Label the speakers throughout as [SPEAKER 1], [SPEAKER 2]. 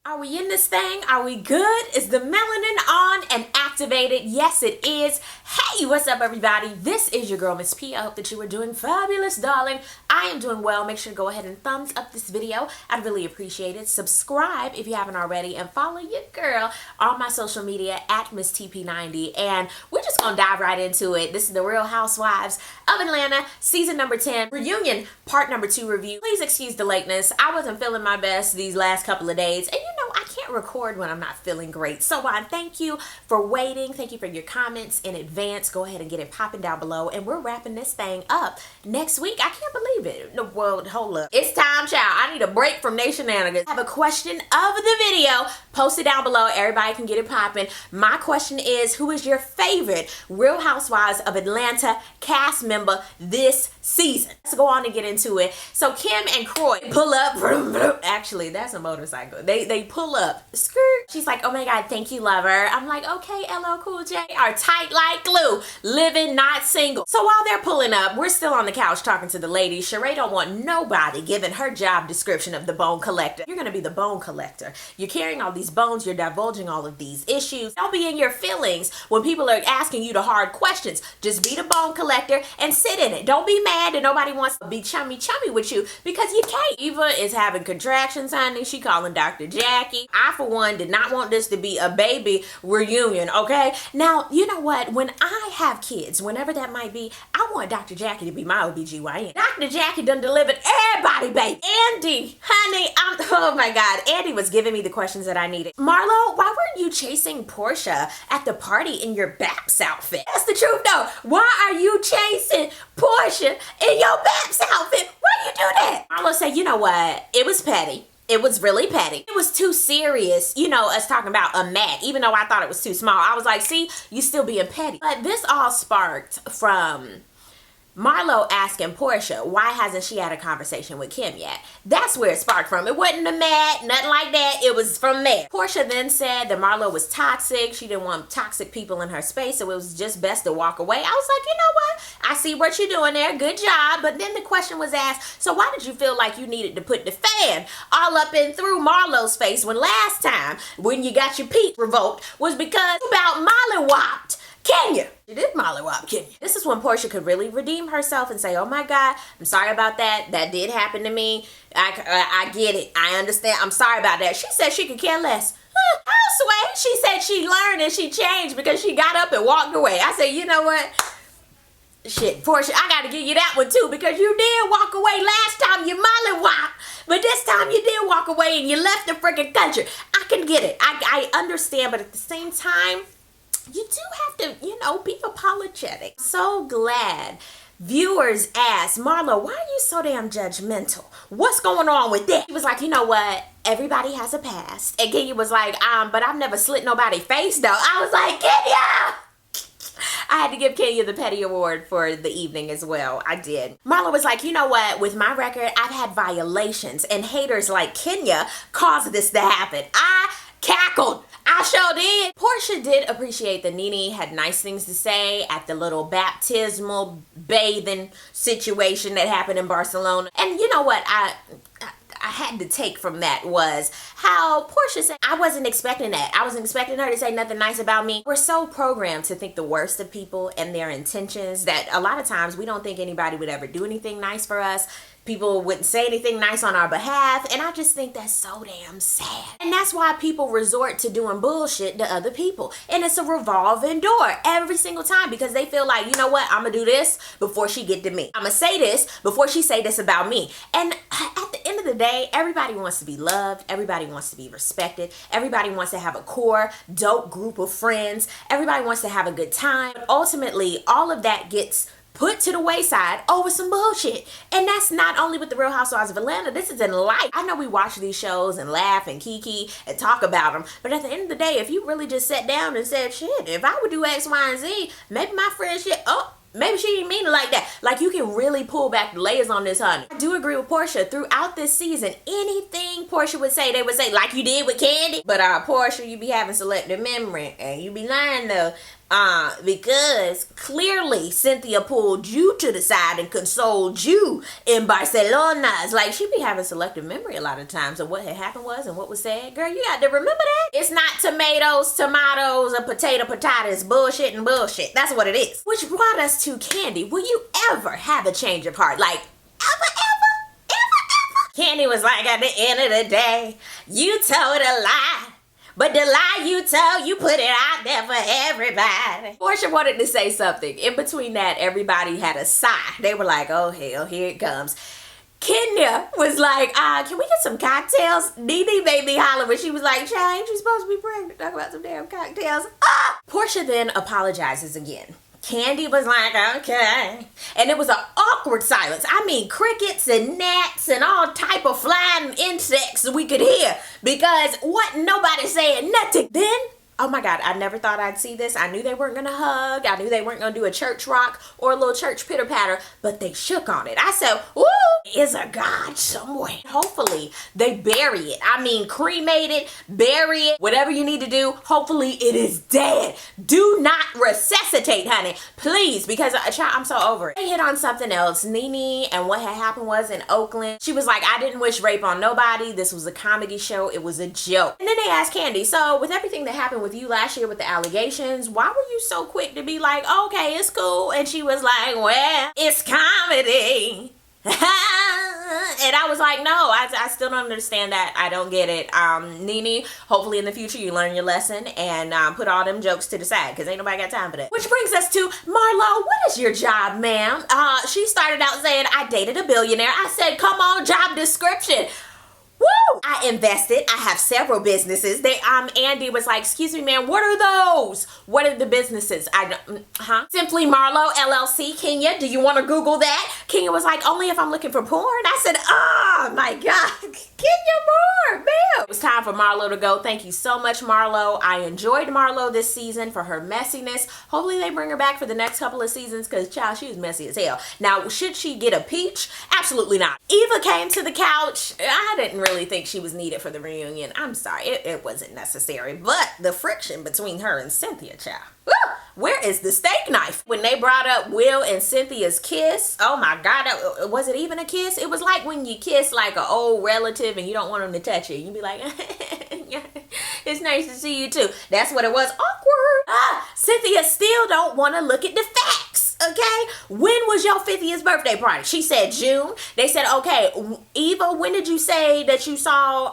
[SPEAKER 1] Are we in this thing? Are we good? Is the melanin on and activated? Yes, it is. Hey, what's up, everybody? This is your girl, Miss P. I hope that you are doing fabulous, darling. I am doing well. Make sure to go ahead and thumbs up this video. I'd really appreciate it. Subscribe if you haven't already, and follow your girl on my social media at Miss TP90. And we're just gonna dive right into it. This is the Real Housewives of Atlanta, season number 10, reunion, part number 2 review. Please excuse the lateness. I wasn't feeling my best these last couple of days, and I can't record when I'm not feeling great. So thank you for waiting. Thank you for your comments in advance. Go ahead and get it popping down below. And we're wrapping this thing up next week. I can't believe it. No, well, hold up. It's time, child. I need a break from they shenanigans. I have a question of the video. Post it down below. Everybody can get it popping. My question is, who is your favorite Real Housewives of Atlanta cast member this season? Let's go on and get into it. So Kim and Croy pull up. Actually, that's a motorcycle. They pull up. Skirt. She's like, oh my God, thank you, lover. I'm like, okay, LL Cool J are tight like glue. Living, not single. So while they're pulling up, we're still on the couch talking to the ladies. Sheree don't want nobody giving her job description of the bone collector. You're gonna be the bone collector. You're carrying all these bones. You're divulging all of these issues. Don't be in your feelings when people are asking you the hard questions. Just be the bone collector and sit in it. Don't be mad that nobody wants to be chummy with you, because you can't. Eva is having contractions, honey. She calling Dr. Jackie. I, for one, did not want this to be a baby reunion, okay? Now, you know what? When I have kids, whenever that might be, I want Dr. Jackie to be my OBGYN. Dr. Jackie done delivered everybody, baby. Andy, honey, oh my God. Andy was giving me the questions that I needed. Marlo, why weren't you chasing Portia at the party in your Baps outfit? That's the truth, though. Why are you chasing Portia in your Baps outfit? Why you do that? Marlo said, you know what? It was petty. It was really petty. It was too serious, us talking about a mat, even though I thought it was too small. I was like, see, you still being petty. But this all sparked from Marlo asking Portia, why hasn't she had a conversation with Kim yet? That's where it sparked from. It wasn't a mat, nothing like that. It was from there. Portia then said that Marlo was toxic. She didn't want toxic people in her space, so it was just best to walk away. I was like, you know what? I see what you're doing there. Good job. But then the question was asked, so why did you feel like you needed to put the fan all up and through Marlo's face when last time, when you got your peach revoked, was because you about mollywopped Kenya? She did mollywop Kenya. This is when Portia could really redeem herself and say, oh my God, I'm sorry about that. That did happen to me. I get it. I understand. I'm sorry about that. She said she could care less. Houseway. She said she learned and she changed because she got up and walked away. I said, you know what? Shit, Portia, I gotta give you that one too, because you did walk away last time you mollywop, but this time you did walk away and you left the freaking country. I can get it. I understand, but at the same time, you do have to, be apologetic. So glad viewers asked, Marlo, why are you so damn judgmental? What's going on with that? He was like, you know what? Everybody has a past. And Kenya was like, but I've never slit nobody's face though. I was like, Kenya! I had to give Kenya the petty award for the evening as well. I did. Marlo was like, you know what? With my record, I've had violations, and haters like Kenya caused this to happen. I cackled. I sure did. Portia did appreciate that Nene had nice things to say at the little baptismal bathing situation that happened in Barcelona. And you know what I had to take from that was how Portia said, I wasn't expecting that. I wasn't expecting her to say nothing nice about me. We're so programmed to think the worst of people and their intentions that a lot of times we don't think anybody would ever do anything nice for us. People wouldn't say anything nice on our behalf, and I just think that's so damn sad. And that's why people resort to doing bullshit to other people. And it's a revolving door every single time, because they feel like, you know what, I'm gonna do this before she get to me. I'm gonna say this before she say this about me. And at the end of the day, everybody wants to be loved. Everybody wants to be respected. Everybody wants to have a core, dope group of friends. Everybody wants to have a good time. But ultimately, all of that gets put to the wayside over some bullshit. And that's not only with the Real Housewives of Atlanta. This is in life. I know we watch these shows and laugh and kiki and talk about them, but at the end of the day, if you really just sat down and said, shit, if I would do X, Y, and Z, maybe my friend shit, maybe she didn't mean it like that. Like, you can really pull back the layers on this, honey. I do agree with Portia. Throughout this season, anything Portia would say, they would say, like you did with Candy. But Portia, you be having selective memory, and you be lying though. Because clearly Cynthia pulled you to the side and consoled you in Barcelona. It's like she be having selective memory a lot of times of what had happened was and what was said. Girl, you got to remember that. It's not tomatoes, or potatoes, bullshit and bullshit. That's what it is. Which brought us to Candy. Will you ever have a change of heart? Like, ever? Candy was like, at the end of the day, you told a lie. But the lie you told, you put it out there for everybody. Portia wanted to say something. In between that, everybody had a sigh. They were like, oh hell, here it comes. Kenya was like, can we get some cocktails? Nene made me holler when she was like, child, ain't you supposed to be pregnant? Talk about some damn cocktails. Portia then apologizes again. Candy was like, okay. And it was an awkward silence. I mean, crickets and gnats and all type of flying insects we could hear because nobody said nothing. Then, oh my God, I never thought I'd see this. I knew they weren't going to hug. I knew they weren't going to do a church rock or a little church pitter patter, but they shook on it. I said, ooh, is a God somewhere. Hopefully they bury it. I mean, cremate it, bury it, whatever you need to do. Hopefully it is dead. Do not resuscitate, honey. Please, because I'm so over it. They hit on something else. Nene and what had happened was in Oakland. She was like, I didn't wish rape on nobody. This was a comedy show. It was a joke. And then they asked Candy, so with everything that happened with you last year with the allegations, why were you so quick to be like, okay, it's cool? And she was like, well, it's comedy. And I was like, no, I still don't understand that. I don't get it. Nene, hopefully in the future you learn your lesson and put all them jokes to the side because ain't nobody got time for that. Which brings us to Marlo. What is your job, ma'am? She started out saying, I dated a billionaire. I said, come on, job description. Woo! I invested. I have several businesses. Andy was like, excuse me, man, what are those? What are the businesses? Simply Marlo LLC. Kenya, do you want to Google that? Kenya was like, only if I'm looking for porn. I said, oh my God, Kenya more, man. It was time for Marlo to go. Thank you so much, Marlo. I enjoyed Marlo this season for her messiness. Hopefully they bring her back for the next couple of seasons because, child, she was messy as hell. Now, should she get a peach? Absolutely not. Eva came to the couch. I didn't really think she was needed for the reunion. I'm sorry, it wasn't necessary. But the friction between her and Cynthia, child. Where is the steak knife? When they brought up Will and Cynthia's kiss, oh my God, was it even a kiss? It was like when you kiss like an old relative and you don't want them to touch you. You be like, it's nice to see you too. That's what it was. Awkward. Cynthia still don't want to look at the facts. Okay, when was your 50th birthday party? She said June. They said, okay, Eva, when did you say that you saw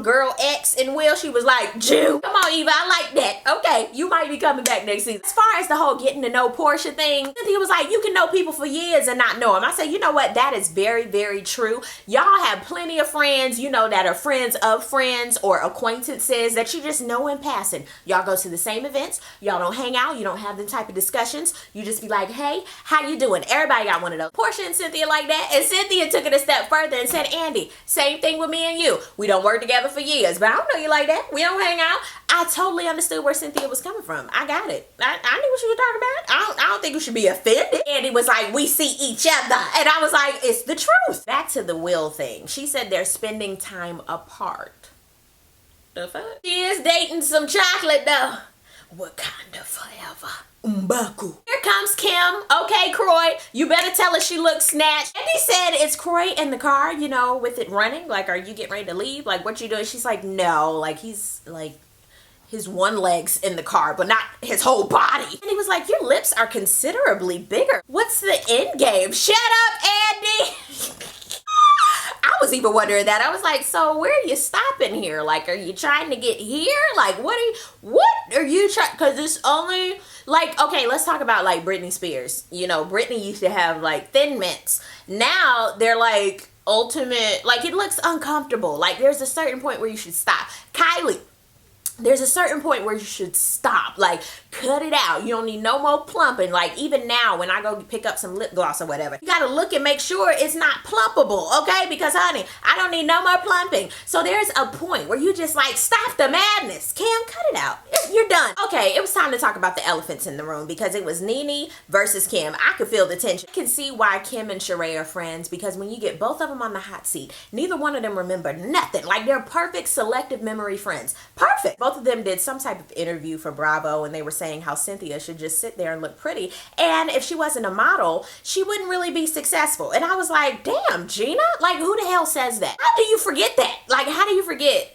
[SPEAKER 1] girl X and Will? She was like, June. Come on, Eva, I like that. Okay, you might be coming back next season. As far as the whole getting to know Portia thing, Cynthia was like, you can know people for years and not know them. I said, you know what? That is very, very true. Y'all have plenty of friends, you know, that are friends of friends or acquaintances that you just know in passing. Y'all go to the same events. Y'all don't hang out. You don't have the type of discussions. You just be like, hey, how you doing? Everybody got one of those. Portia and Cynthia like that. And Cynthia took it a step further and said, Andy, same thing with me and you. We don't work together for years, but I don't know you like that. We don't hang out. I totally understood where Cynthia was coming from. I got it. I knew what you were talking about. I don't think you should be offended. Andy was like, we see each other. And I was like, it's the truth. Back to the Will thing. She said they're spending time apart. The fuck? She is dating some chocolate though. What kind of forever? Umbaku. Here comes Kim. Okay, Croy, you better tell her she looks snatched. Andy said, is Croy in the car, you know, with it running? Like, are you getting ready to leave? Like, what you doing? She's like, no. Like, he's like, his one leg's in the car, but not his whole body. And he was like, your lips are considerably bigger. What's the end game? Shut up, Andy. I was even wondering that. I was like, so where are you stopping here? Like, are you trying to get here? Like, what are you trying? Because it's only, like, okay, let's talk about, like, Britney Spears. You know, Britney used to have, like, thin mints. Now, they're, like, ultimate, like, it looks uncomfortable. Like, there's a certain point where you should stop. Kylie. There's a certain point where you should stop. Like, cut it out. You don't need no more plumping. Like, even now when I go pick up some lip gloss or whatever, you gotta look and make sure it's not plumpable, okay? Because, honey, I don't need no more plumping. So there's a point where you just like, stop the madness. Cam, cut it out. It's You're done. Okay, it was time to talk about the elephants in the room because it was Nene versus Kim. I could feel the tension. I can see why Kim and Sheree are friends because when you get both of them on the hot seat, neither one of them remember nothing. Like, they're perfect selective memory friends. Perfect. Both of them did some type of interview for Bravo and they were saying how Cynthia should just sit there and look pretty. And if she wasn't a model, she wouldn't really be successful. And I was like, damn, Gina? Like, who the hell says that? How do you forget that? Like, how do you forget?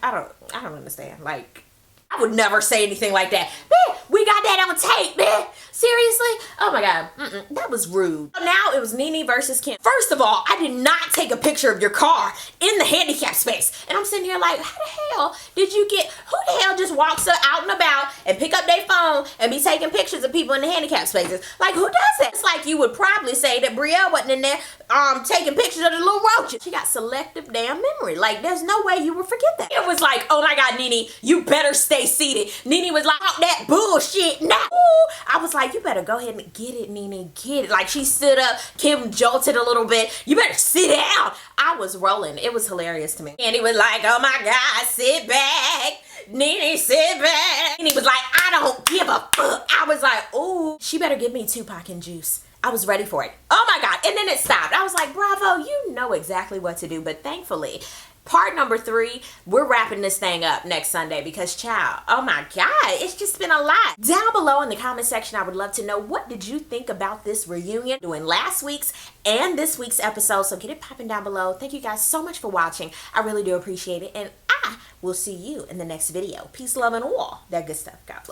[SPEAKER 1] I don't understand. Like, I would never say anything like that. Man, we got that on tape, man. Seriously? Oh my God. That was rude. Now it was Nene versus Kim. First of all, I did not take a picture of your car in the handicap space. And I'm sitting here like, how the hell did you get, who the hell just walks out and about and pick up their phone and be taking pictures of people in the handicap spaces? Like, who does that? It's like you would probably say that Brielle wasn't in there taking pictures of the little roaches. She got selective damn memory. Like, there's no way you would forget that. It was like, oh my God, Nene, you better stay seated. Nene was like, oh, that bullshit now. I was like, you better go ahead and get it, Nene, get it. Like, she stood up, Kim jolted a little bit. You better sit down. I was rolling. It was hilarious to me. And he was like, oh my God, sit back. Nene, sit back. And he was like, I don't give a fuck. I was like, ooh, she better give me Tupac and Juice. I was ready for it. Oh my God. And then it stopped. I was like, Bravo, you know exactly what to do. But thankfully, part number 3, we're wrapping this thing up next Sunday because, child, oh my God, it's just been a lot. Down below in the comment section, I would love to know, what did you think about this reunion? Doing last week's and this week's episode, so get it popping down below. Thank you guys so much for watching. I really do appreciate it, and I will see you in the next video. Peace, love, and all that good stuff, guys.